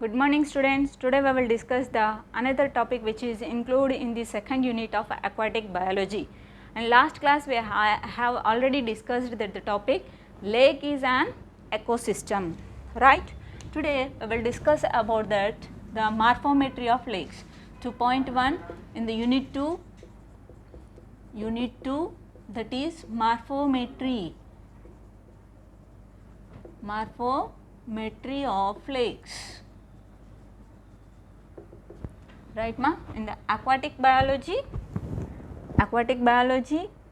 Good morning students. Today we will discuss the another topic which is included in the second unit of aquatic biology. And last class we have already discussed that the topic lake is an ecosystem, right. Today we will discuss about that the morphometry of lakes. 2.1 in the unit 2 that is morphometry of lakes, right ma. In the aquatic biology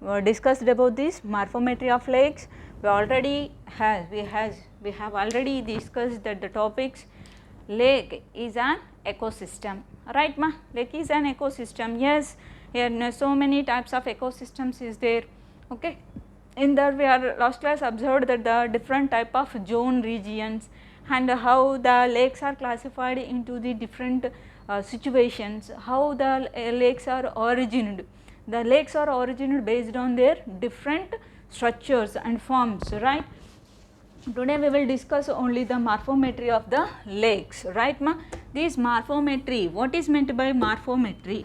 we discussed about this morphometry of lakes. We have already discussed that the topics lake is an ecosystem, right ma. Lake is an ecosystem, yes. Here so many types of ecosystems is there, okay. In that we are last class observed that the different type of zone regions and how the lakes are classified into the different situations, how the lakes are originated. The lakes are originated based on their different structures and forms, right. Today we will discuss only the morphometry of the lakes, right ma. This morphometry, what is meant by morphometry?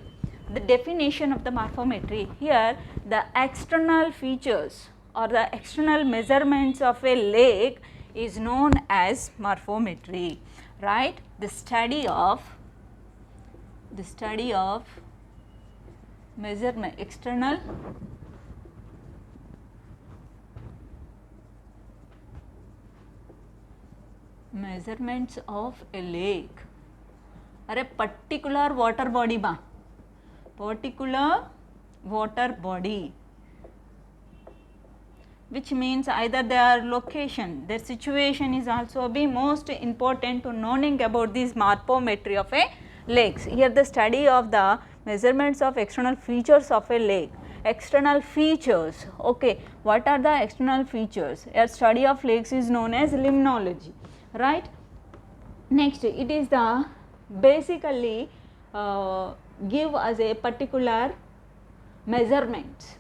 The definition of the morphometry, here the external features or the external measurements of a lake is known as morphometry, right. The study of measurement, external measurements of a lake or a particular water body ma, which means either their location, their situation is also be most important to knowing about this morphometry of a lakes. Here the study of the measurements of external features of a lake. External features, okay. What are the external features? A study of lakes is known as limnology, right. Next it is the basically give us a particular measurements.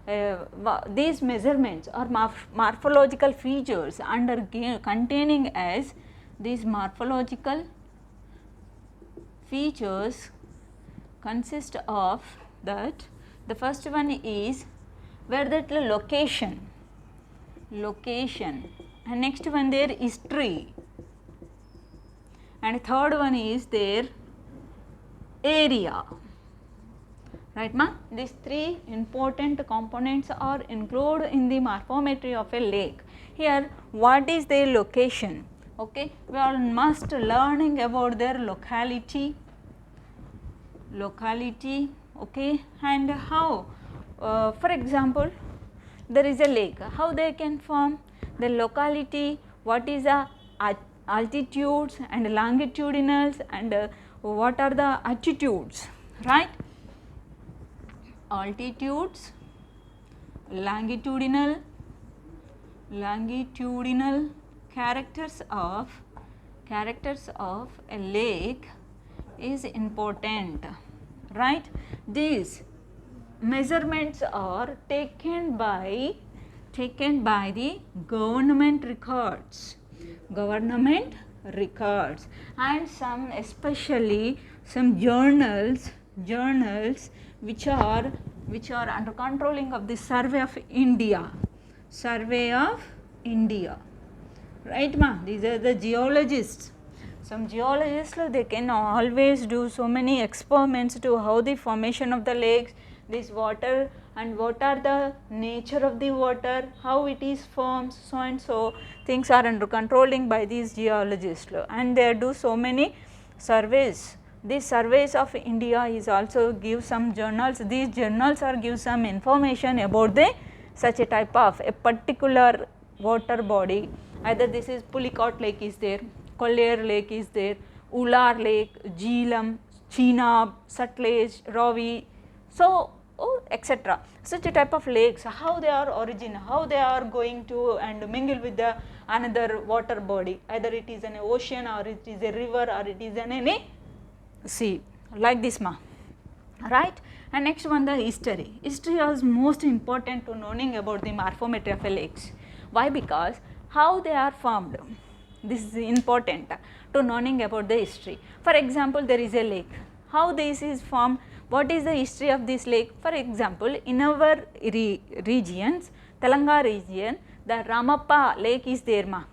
These measurements are morphological features under containing as these morphological features consist of that. The first one is where that location, and next one their history, and third one is their area, right ma. These three important components are included in the morphometry of a lake. Here what is their location, okay. We all must learning about their locality, okay, and how for example there is a lake, how they can form the locality, what is the altitudes and longitudinals and what are the attitudes, right. Altitudes, longitudinal characters of a lake is important, right. These measurements are taken by the government records and some especially some journals which are under controlling of the Survey of India, right ma. These are the geologists. Some geologists they can always do so many experiments to how the formation of the lakes, this water and what are the nature of the water, how it is formed, so and so things are under controlling by these geologists, and they do so many surveys. These surveys of India is also give some journals. These journals are give some information about the such a type of a particular water body. Either this is Pulicat Lake is there, Collier Lake is there, Ular Lake, Jhelum, Chenab, Sutlej, Ravi, so etc. Such a type of lakes, how they are origin, how they are going to and mingle with the another water body, either it is an ocean or it is a river or it is an any sea, like this ma, right. And next one the history. History is most important to knowing about the morphometry of a lakes. Why? Because how they are formed, This is important to knowing about the history. For example, there is a lake. How this is formed? What is the history of this lake? For example, in our regions, Telangana region, the Ramappa lake is there ma.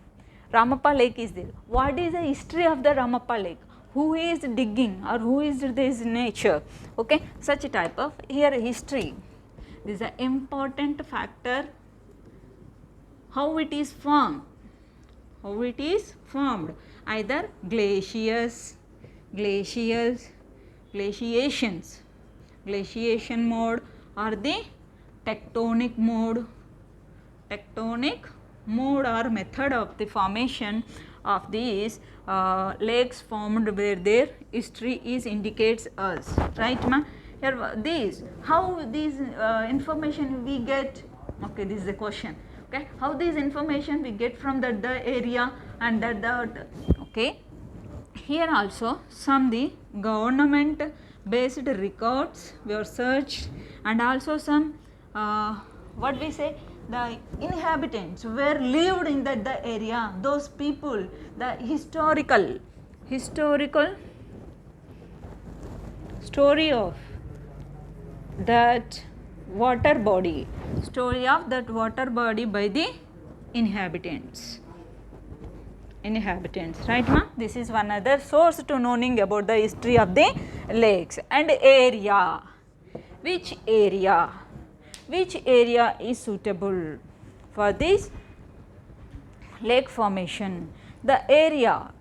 Ramappa lake is there. What is the history of the Ramappa lake? Who is digging or who is this nature? Okay, such type of here history. This is an important factor. How it is formed? How it is formed? Either glaciers, glaciations, glaciation mode, or the tectonic mode or method of the formation of these lakes formed where their history is indicates us, right ma? Here these, how these information we get, okay, this is the question, okay, how these information we get from the area and that, okay. Here also some the government based records were searched, and also some what we say, the inhabitants were lived in the area, those people, the historical story of that water body, by the inhabitants, right ma? This is one other source to knowing about the history of the lakes. And area, which area is suitable for this lake formation? The area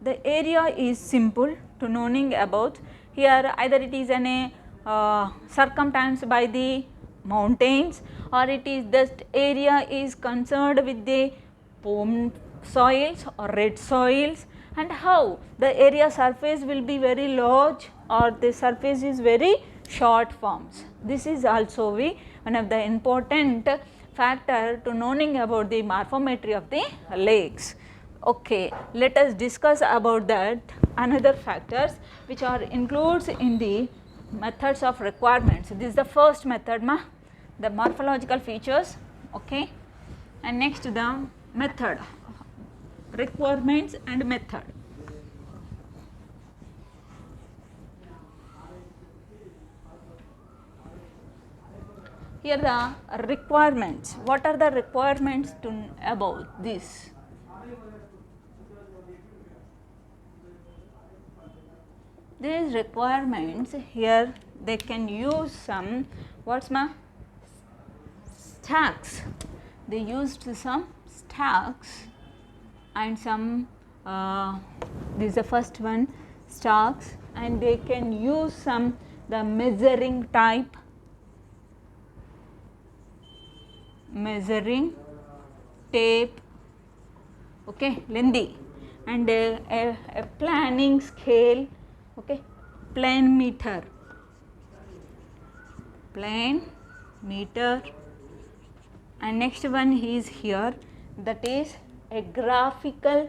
is simple to knowing about. Here either it is an circumference by the mountains, or it is just area is concerned with the soils or red soils, and how the area surface will be very large or the surface is very short forms. This is also one of the important factor to knowing about the morphometry of the lakes. Okay, let us discuss about that another factors which are includes in the methods of requirements. This is the first method ma, the morphological features, okay, and next the method, requirements and method. Here the requirements, what are the requirements to about this? These requirements here they can use some what's ma, stacks, they used some stacks and some this is the first one, stacks, and they can use some the measuring type, measuring tape, okay, lengthy, and a planning scale, okay, plane meter, and next one is here, that is a graphical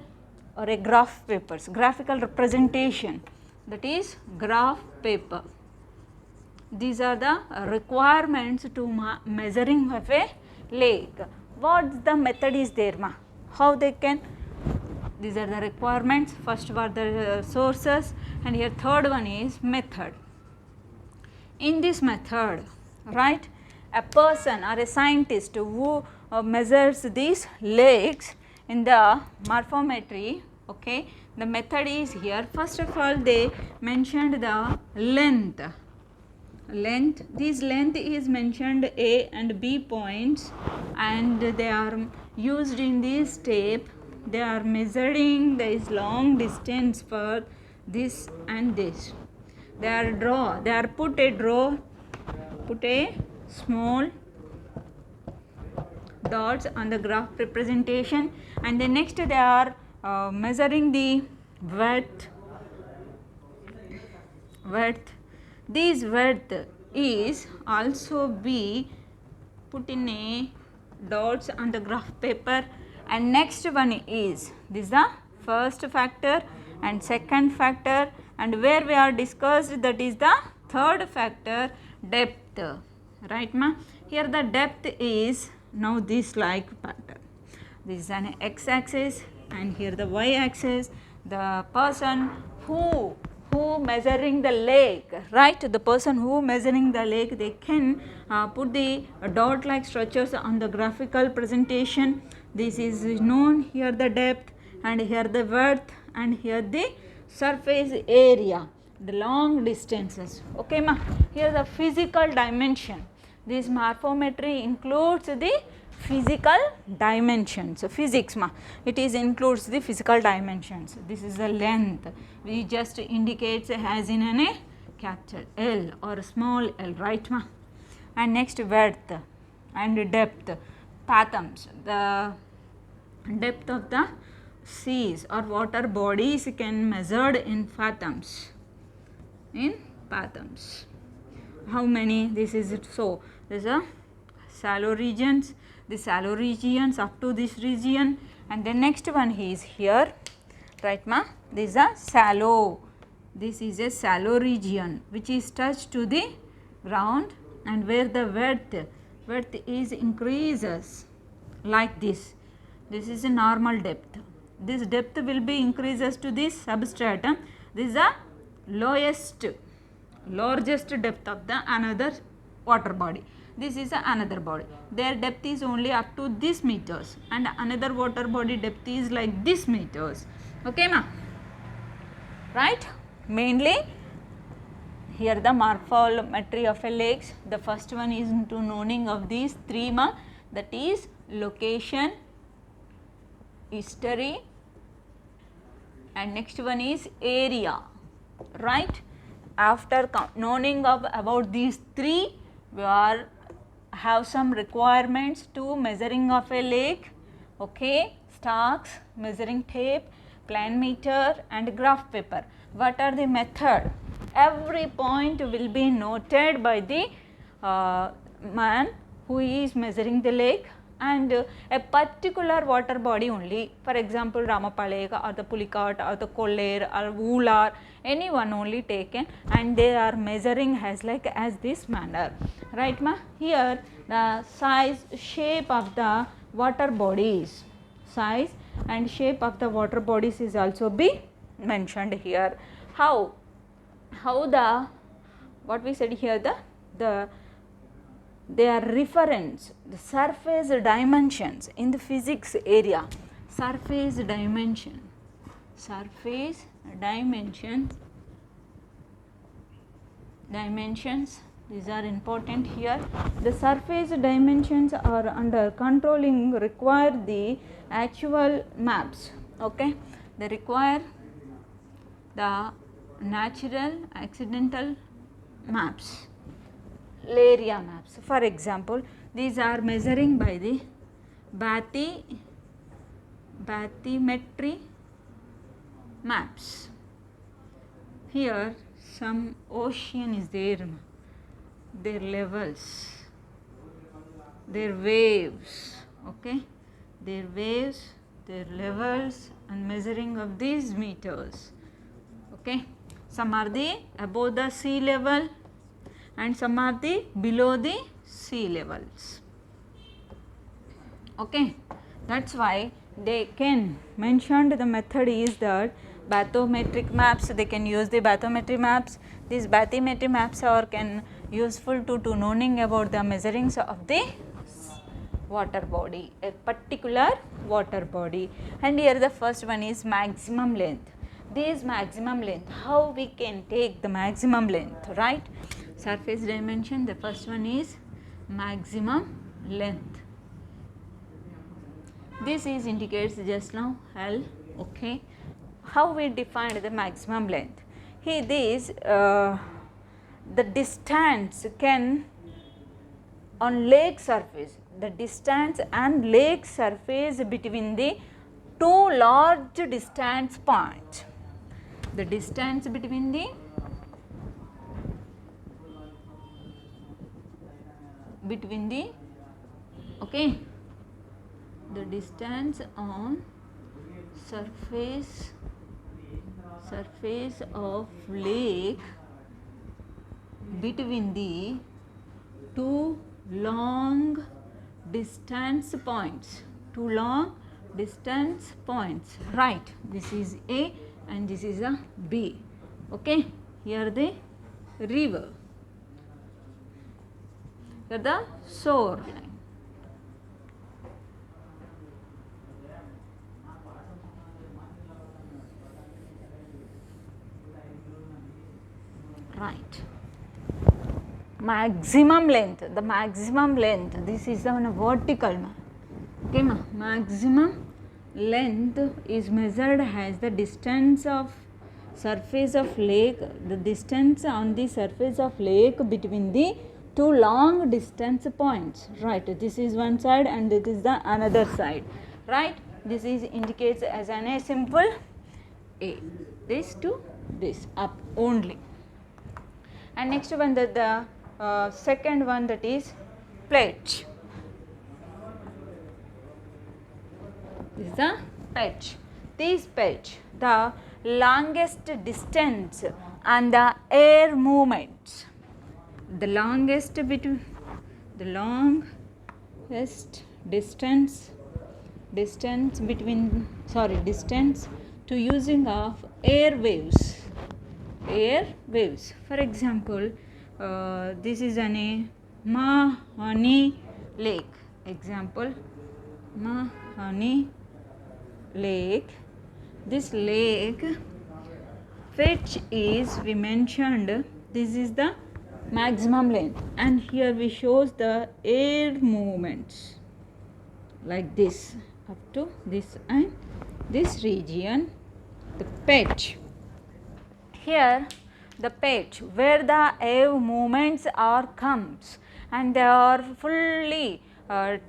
or a graph papers, graphical representation, that is graph paper. These are the requirements to measuring of a lake. What the method is there ma? How they can? These are the requirements. First were the sources, and here third one is method. In this method, right, a person or a scientist who measures these lakes in the morphometry, okay, the method is here. First of all, they mentioned the length. This length is mentioned A and B points, and they are used in this tape. They are measuring this long distance for this and this. They are put a small dots on the graph representation, and then next they are measuring the width. This width is also be put in a dots on the graph paper, and next one is this is the first factor and second factor, and where we are discussed, that is the third factor, depth, right ma? Here the depth is now this like pattern. This is an x axis and here the y axis, the person who measuring the lake, right, the person who measuring the lake, they can put the dot like structures on the graphical presentation. This is known here the depth, and here the width, and here the surface area, the long distances. Okay ma, here the physical dimension. This morphometry includes the physical dimensions. So, physics ma, it is includes the physical dimensions. This is the length, we just indicates as in a capital L or small l, right ma. And next width and depth, fathoms, the depth of the seas or water bodies can measured in fathoms, in fathoms. How many? This is it. So, this is a shallow regions, the shallow regions up to this region, and the next one is here, right ma, this is a shallow, this is a shallow region which is touched to the ground, and where the width is increases like this. This is a normal depth, this depth will be increases to this substratum. This is the largest depth of the another water body. This is another body, their depth is only up to this meters, and another water body depth is like this meters. Okay ma, right. Mainly here the morphometry of a lakes, the first one is into knowing of these three ma, that is location, history, and next one is area, right. After knowing of about these three, we are have some requirements to measuring of a lake. Okay, stalks, measuring tape, plan meter, and graph paper. What are the method? Every point will be noted by the man who is measuring the lake, and a particular water body only, for example Ramappa Lake or the Pulicat or the Kollair or Ular, anyone only taken, and they are measuring as like as this manner, right ma. Here the size, shape of the water bodies, size and shape of the water bodies is also be mentioned here. How the, what we said here, the their reference, the surface dimensions in the physics area, surface dimensions, these are important here. The surface dimensions are under controlling require the actual maps. Okay, they require the natural accidental maps, area maps. For example, these are measuring by the bathymetry maps. Here some ocean is there, their levels, their waves, okay, their waves, their levels, and measuring of these meters. Okay, some are the above the sea level and some are the below the sea levels. Okay, that's why they can mentioned the method is that bathymetric maps, they can use the bathymetry maps. These bathymetry maps are can useful to knowing about the measurings of the water body, a particular water body. And here the first one is maximum length. This maximum length, how we can take the maximum length, right? Surface dimension, the first one is maximum length. This is indicates just now L. Okay, how we define the maximum length? Here this the distance can on lake surface, the distance and lake surface between the two large distance points, the distance between the okay, the distance on surface of lake between the two long distance points, two long distance points, right. This is A and this is a B. Okay, here the river, here the shoreline. Right. Maximum length, the maximum length, this is the vertical. Okay, maximum length is measured as the distance of surface of lake, the distance on the surface of lake between the two long distance points, right. This is one side and this is the another side, right. This is indicates as an a simple A, this to this up only. And next one, the second one, that is pledge. This is the pledge. This pledge, the longest distance and the air movements. The longest between the longest distance between distance to using of air waves. Air waves. For example, this is an Mahani Lake. Example, Mahani Lake. This lake, which is, we mentioned, this is the maximum length, and here we shows the air movements like this up to this and this region, the patch. Here the patch where the air movements are comes and they are fully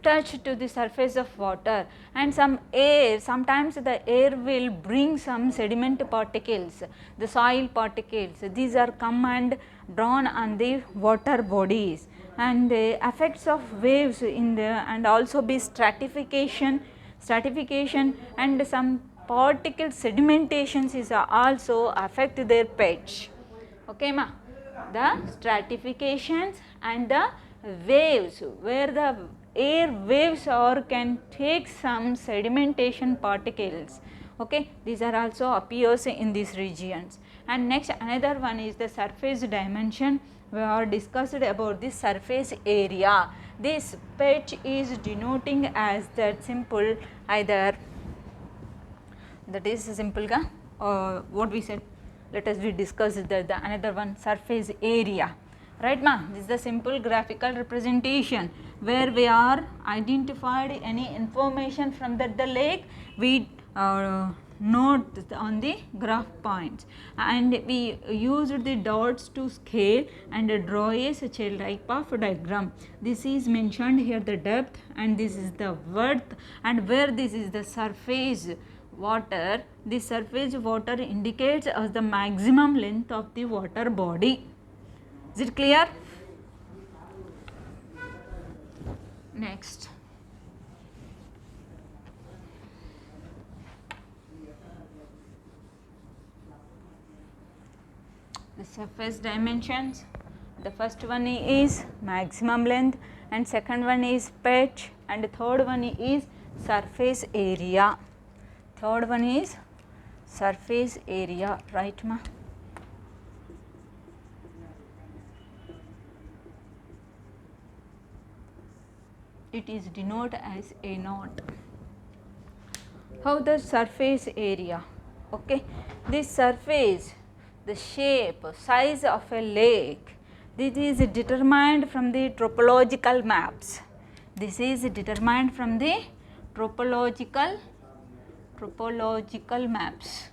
touched to the surface of water, and some air, sometimes the air will bring some sediment particles, the soil particles, these are come and drawn on the water bodies, and the effects of waves in the, and also be stratification and some particle sedimentations is also affect their pitch. Okay ma, the stratifications and the waves where the air waves or can take some sedimentation particles. Okay, these are also appears in these regions. And next another one is the surface dimension. We are discussed about the surface area. This pitch is denoting as that simple, either that is simple ga, what we said, let us we discuss the another one, surface area, right ma. This is the simple graphical representation where we are identified any information from that the lake, we note on the graph points, and we used the dots to scale and draw a such a type of diagram. This is mentioned here the depth, and this is the width, and where this is the surface water. The surface water indicates as the maximum length of the water body. Is it clear? Next, the surface dimensions. The first one is maximum length, and second one is pitch, and the third one is surface area. Third one is surface area, right ma? It is denoted as A naught. How the surface area? Okay, this surface, the shape, size of a lake, this is determined from the topological maps. This is determined from the topological maps.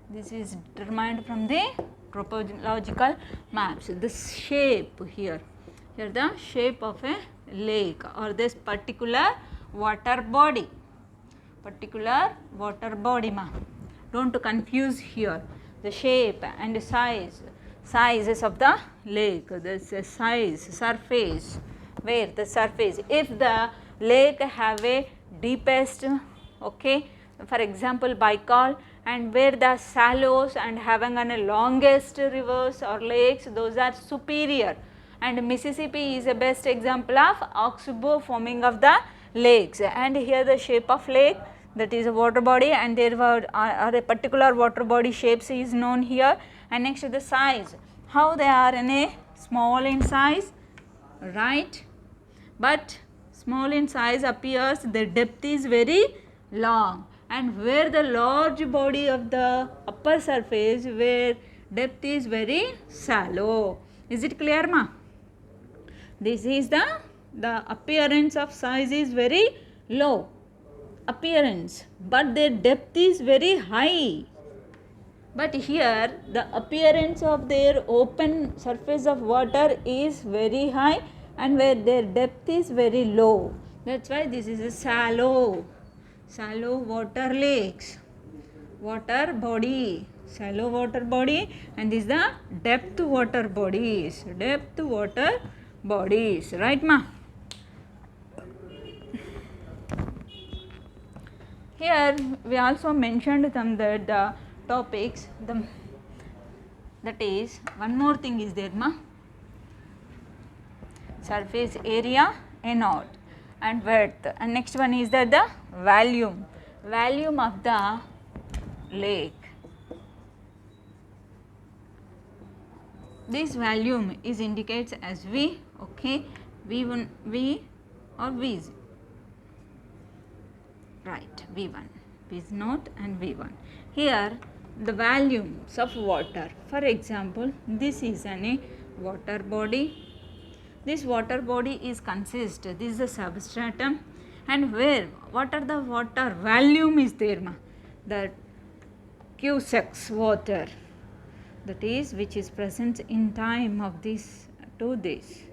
This is determined from the topological maps. The shape here the shape of a lake or this particular water body ma. Don't confuse here the shape and sizes of the lake. This is size, surface, where the surface, if the lake have a deepest, okay, for example Baikal, and where the shallows and having a longest rivers or lakes, those are superior, and Mississippi is a best example of oxbow forming of the lakes, and here the shape of lake, that is a water body, and there are a particular water body shapes is known here. And next the size, how they are in a small in size, right, but small in size appears the depth is very long, and where the large body of the upper surface where depth is very shallow. Is it clear, ma? This is the appearance of size is very low appearance, but their depth is very high. But here the appearance of their open surface of water is very high, and where their depth is very low. That's why this is a shallow water lakes, water body, shallow water body, and this is the depth water bodies, right, ma? Here we also mentioned some the topics, that is one more thing is there, ma, surface area, NOT, and width, and next one is that the volume of the lake. This volume is indicates as V, okay, V1, V or V, right, V1, V is not and V1. Here the volumes of water, for example, this is a water body. This water body is this is the substratum, and what are the water volume is there, ma? The cusecs water, that is which is present in time of this to this.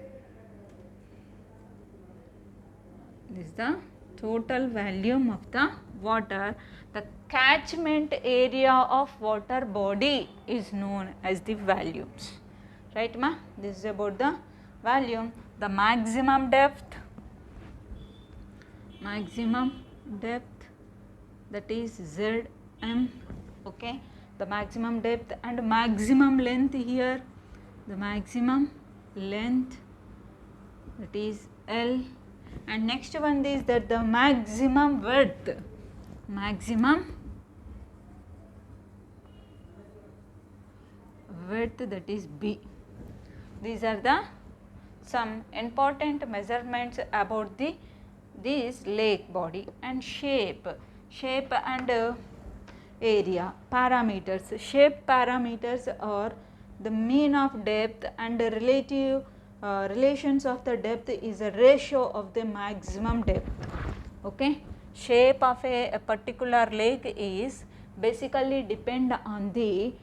This is the total volume of the water. The catchment area of water body is known as the volumes, right, ma? This is about the volume. The maximum depth, that is Zm, okay, the maximum depth, and maximum length here, the maximum length, that is L, and next one is that the maximum width, that is B. These are the some important measurements about this lake body. And shape and area parameters. Shape parameters are the mean of depth, and the relative relations of the depth is a ratio of the maximum depth, okay. Shape of a particular lake is basically depend on the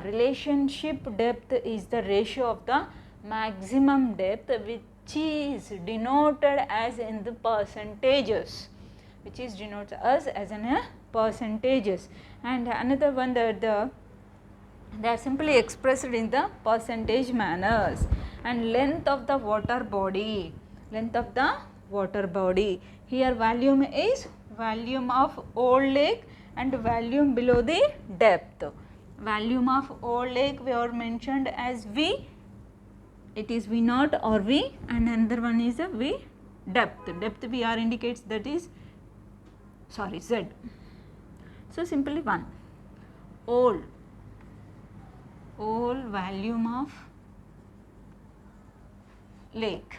relationship depth is the ratio of the maximum depth, which is denoted as in the percentages, percentages. And another one that they are simply expressed in the percentage manners. And length of the water body, here volume is volume of old lake and volume below the depth. Volume of old lake we are mentioned as V, it is V naught or V, and another one is a V depth. VR indicates that is Z. So simply one old volume of lake,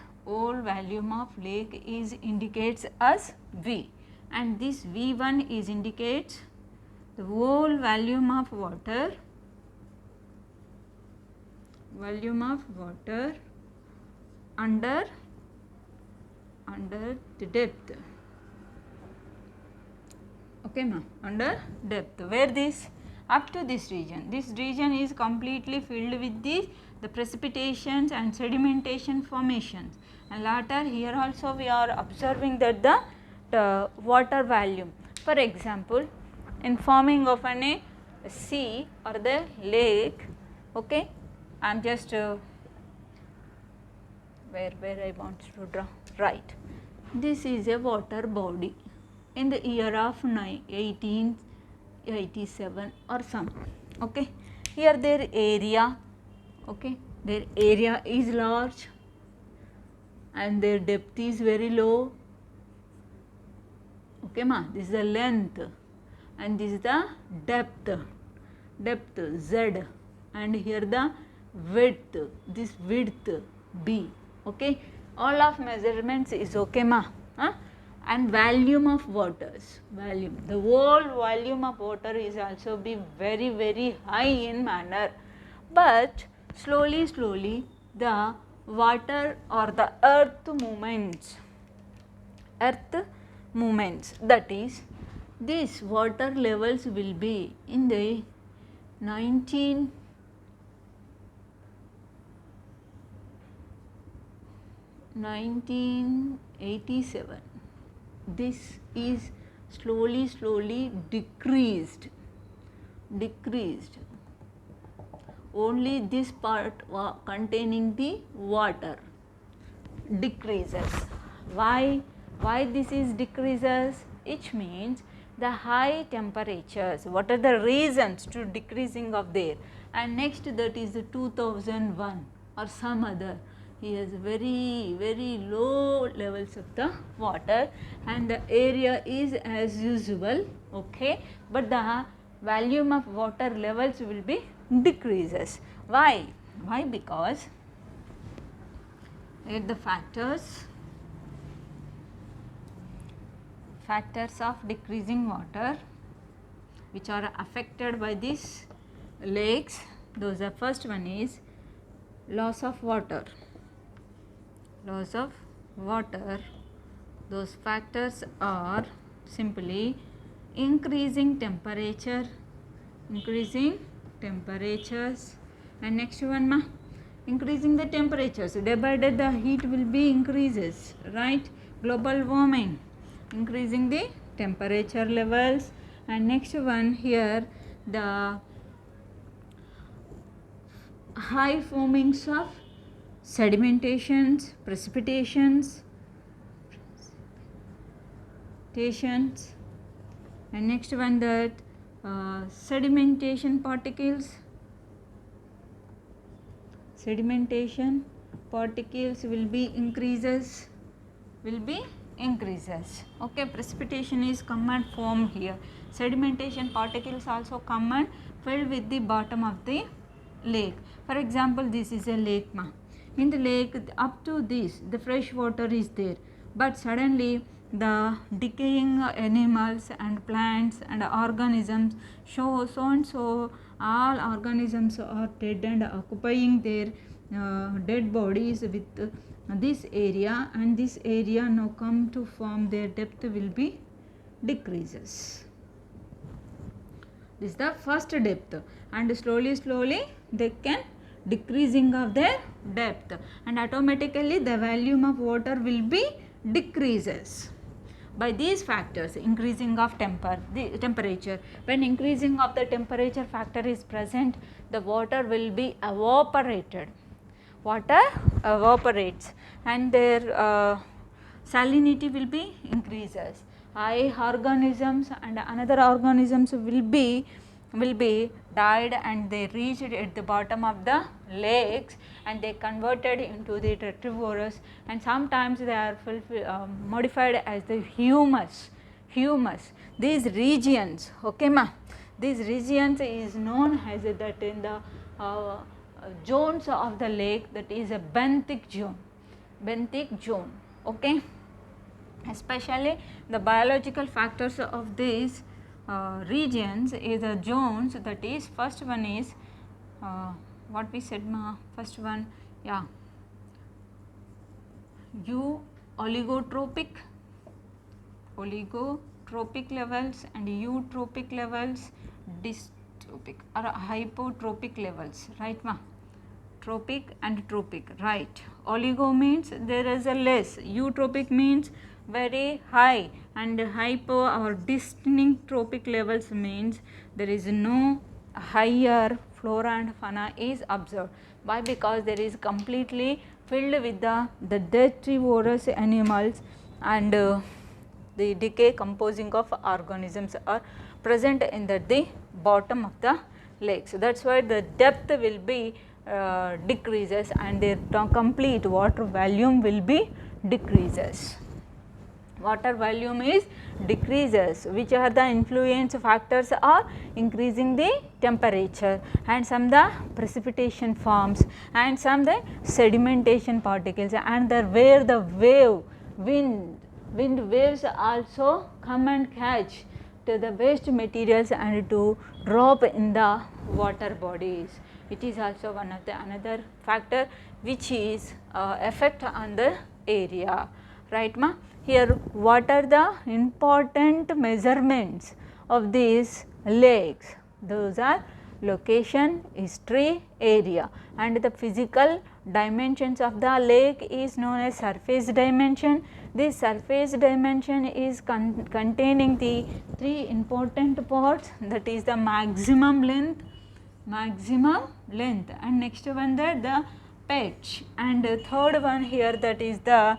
is indicates as V, and this V1 is indicates the whole volume of water, under the depth, okay ma, under depth, where this up to this region is completely filled with the precipitations and sedimentation formations. And later here also we are observing that the water volume, for example, in forming of a sea or the lake, okay, I am just where I want to draw, right. This is a water body in the year of 1887 or some, okay. Here their area, okay, their area is large and their depth is very low, okay ma, this is the length and this is the depth z, and here the width, this width b, okay. All of measurements is okay ma, and volume of waters, volume, the whole volume of water is also be very high in manner, but slowly the water or the earth movements, that is these water levels will be in the 1987, this is slowly decreased, only this part containing the water decreases. Why this is decreases? It means the high temperatures, what are the reasons to decreasing of there, and next that is the 2001 or some other, he has very low levels of the water and the area is as usual, okay, but the volume of water levels will be decreases. Why? Because at the factors of decreasing water which are affected by these lakes, those are, first one is loss of water. Those factors are simply increasing temperatures, and next one ma, increasing the temperatures, day by day the heat will be increases, right, global warming, increasing the temperature levels, and next one here the high formings of sedimentations, precipitations, and next one that sedimentation particles will be increases, okay. Precipitation is come and form here, sedimentation particles also come and fill with the bottom of the lake. For example, this is a lake ma, in the lake up to this the fresh water is there, but suddenly the decaying animals and plants and organisms show so and so all organisms are dead and occupying their dead bodies with this area, and this area now come to form their depth will be decreases. This is the first depth, and slowly they can decreasing of their depth, and automatically the volume of water will be decreases by these factors. Increasing of temperature, when increasing of the temperature factor is present, the water will be evaporated, and their salinity will be increases. High organisms and another organisms will be died and they reached at the bottom of the lakes, and they converted into the reservoirs, and sometimes they are modified as the humus. These regions, okay ma, these regions is known as that in the zones of the lake, that is a benthic zone, okay. Especially the biological factors of these regions is the zones, that is first one is what we said ma, first one, yeah, oligotropic levels and eutropic levels, dystropic or hypotropic levels, right ma, tropic and tropic, right. Oligo means there is a less, eutropic means very high, and hypo or dystropic levels means there is no higher flora and fauna is observed. Why? Because there is completely filled with the detrivorous animals, and the decay composing of organisms are present in the bottom of the lake. So, that is why the depth will be decreases and their complete water volume will be decreases. water volume is decreases. Which are the influence factors are increasing the temperature, and some the precipitation forms, and some the sedimentation particles, and the where the wind waves also come and catch to the waste materials and to drop in the water bodies. It is also one of the another factor which is effect on the area, right ma. Here what are the important measurements of these lakes? Those are location, history, area, and the physical dimensions of the lake is known as surface dimension. This surface dimension is containing the three important parts, that is the maximum length, and next one that the pitch, and third one here that is the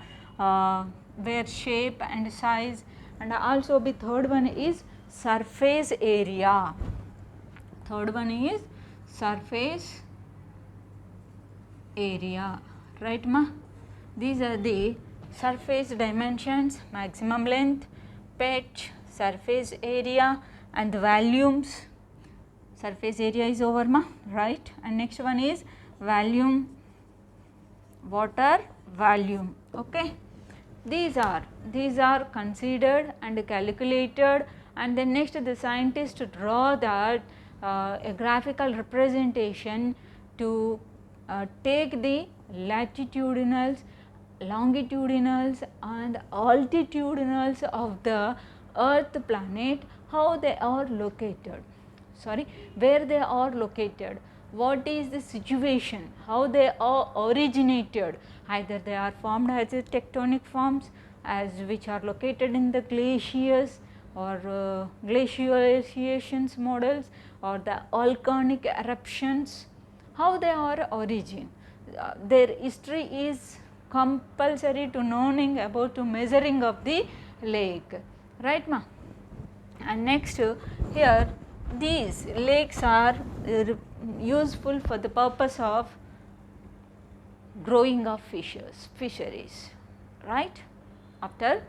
where shape and size, and also the third one is surface area. Third one is surface area, right ma. These are the surface dimensions: maximum length, pitch, surface area, and the volumes. Surface area is over ma, right, and next one is volume, water volume. Okay, these are considered and calculated, and then next the scientists draw that a graphical representation to take the latitudinals, longitudinals, and altitudinals of the earth planet, how they are located, where they are located, what is the situation, how they are originated, either they are formed as a tectonic forms as which are located in the glaciers or glaciations models, or the volcanic eruptions, how they are origin. Their history is compulsory to knowing about to measuring of the lake, right ma. And next here these lakes are useful for the purpose of growing of fisheries, right. After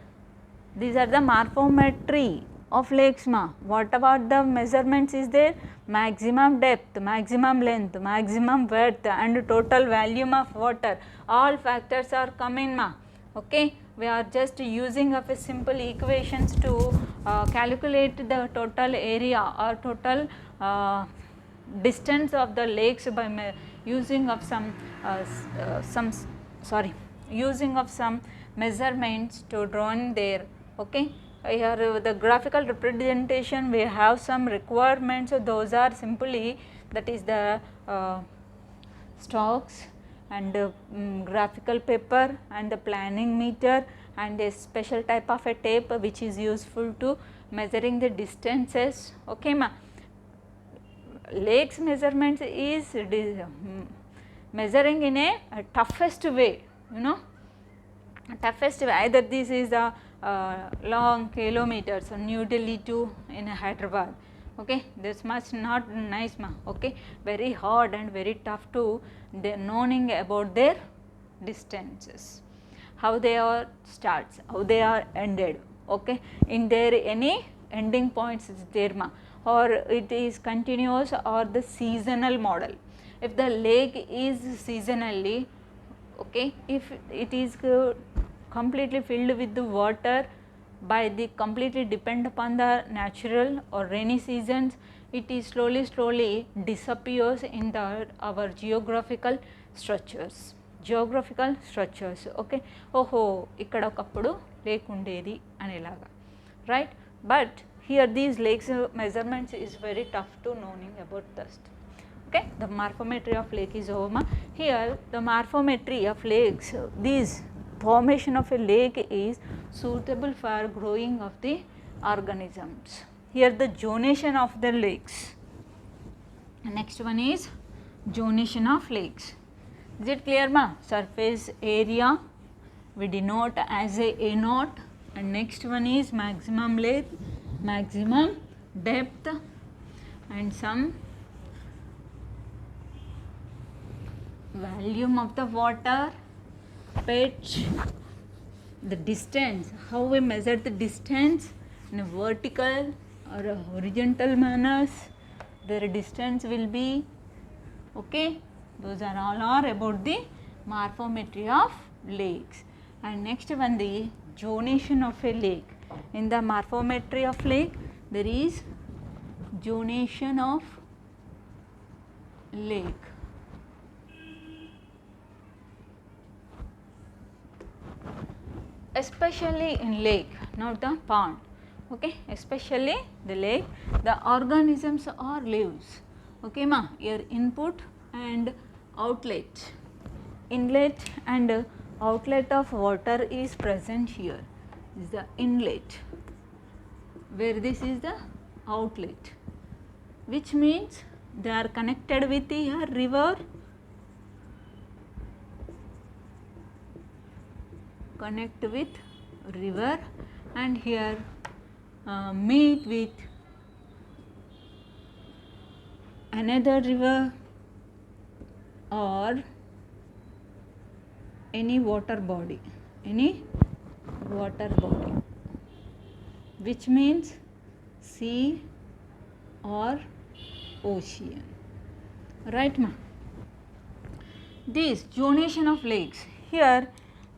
these are the morphometry of lakes ma. What about the measurements is there? Maximum depth, maximum length, maximum width, and total volume of water, all factors are coming ma. Okay, we are just using of a simple equations to calculate the total area or total distance of the lakes by using of some measurements to drawn there. Okay, here the graphical representation we have some requirements, so those are simply that is the stocks and graphical paper and the planning meter and a special type of a tape which is useful to measuring the distances. Okay ma. Lakes measurements is measuring in a toughest way, toughest way. Either this is the long kilometers from New Delhi to in Hyderabad. Okay, this much not nice ma. Okay, very hard and very tough to knowing about their distances, how they are starts, how they are ended. Okay, in there any ending points is there ma, or it is continuous or the seasonal model. If the lake is seasonally, okay, if it is completely filled with the water by the completely depend upon the natural or rainy seasons, it is slowly disappears in the our geographical structures. Okay, ఓహో ఇక్కడ ఒకప్పుడు lake ఉండేది అనేలాగా, right. But here these lakes measurements is very tough to knowing about dust. Okay, the morphometry of lake is over. Here the morphometry of lakes, these formation of a lake is suitable for growing of the organisms. Here the zonation of the lakes. Next one is zonation of lakes. Is it clear ma? Surface area we denote as a naught, and next one is maximum length, maximum depth, and some volume of the water, pitch, the distance, how we measure the distance in a vertical or a horizontal manners, their distance will be, okay. Those are all are about the morphometry of lakes. And next one, the zonation of a lake. In the morphometry of lake, there is zonation of lake. Especially in lake, not the pond, okay. Especially the lake, the organisms are leaves, okay ma. Your input and outlet, inlet and outlet of water is present here. This is the inlet, where this is the outlet, which means they are connected with the river, connect with river, and here meet with another river or any water body, which means sea or ocean, right ma. This zonation of lakes, here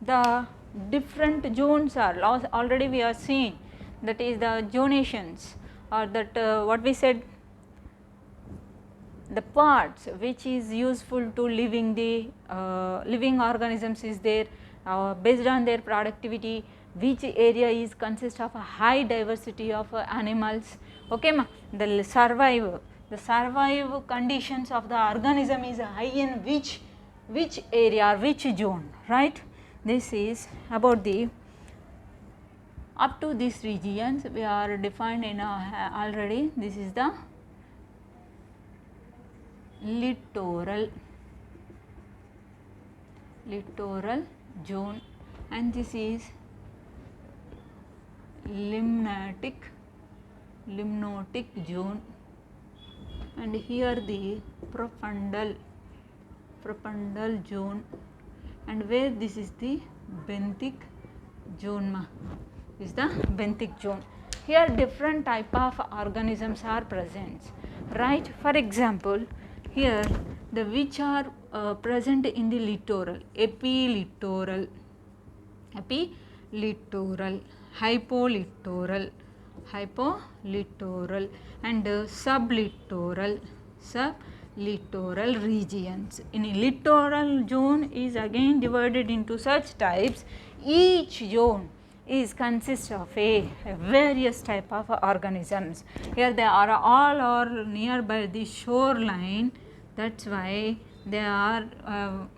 the different zones are already we are seeing, that is the zonations, or that what we said, the parts which is useful to living the living organisms is there, based on their productivity, which area is consists of a high diversity of animals, okay ma. The survive conditions of the organism is high in which area, which zone, right. This is about the up to these regions we are defined in already. This is the littoral zone, and this is limnotic zone, and here the profundal zone, and where this is the benthic zone ma. This is the benthic zone. Here different type of organisms are present, right. For example, here the which are present in the littoral, epilittoral, hypolittoral, and sublittoral regions. In a littoral zone is again divided into such types. Each zone is consists of a various type of organisms. Here they are all are nearby the shoreline, that's why they are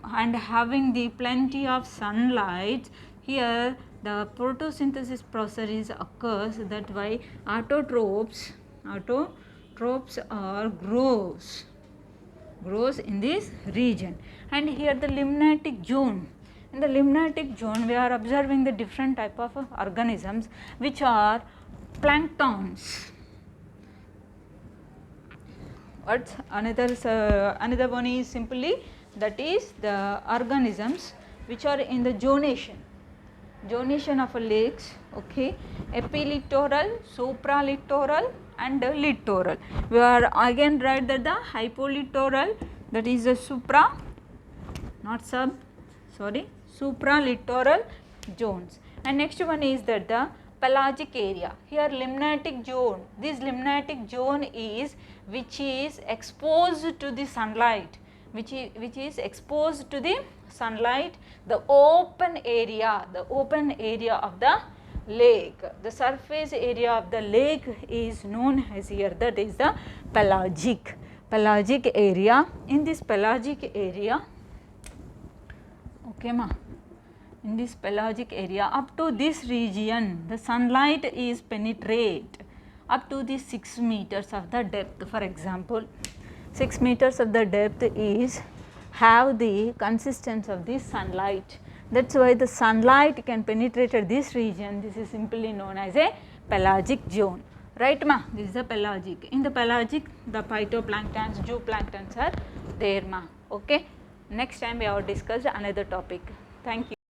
and having the plenty of sunlight. Here the photosynthesis process is occurs, that why autotrophs are grows in this region. And here the limnatic zone. In the limnatic zone we are observing the different type of organisms which are planktons. What another one is simply, that is the organisms which are in the zonation of a lakes, okay. Epilittoral, supralittoral and littoral. We are again write that the hypolittoral, that is the supralittoral zones. And next one is that the pelagic area. Here limnatic zone, this limnatic zone is which is exposed to the sunlight, which is exposed to the sunlight, the open area of the lake, the surface area of the lake is known as here, that is the pelagic area. In this pelagic area, okay ma, in this pelagic area up to this region the sunlight is penetrate up to the 6 meters of the depth. For example, 6 meters of the depth is have the consistence of the sunlight, that is why the sunlight can penetrate at this region. This is simply known as a pelagic zone, right ma. This is the pelagic. In the pelagic the phytoplanktons, zooplanktons are there ma, okay. Next time we have discussed another topic. Thank you.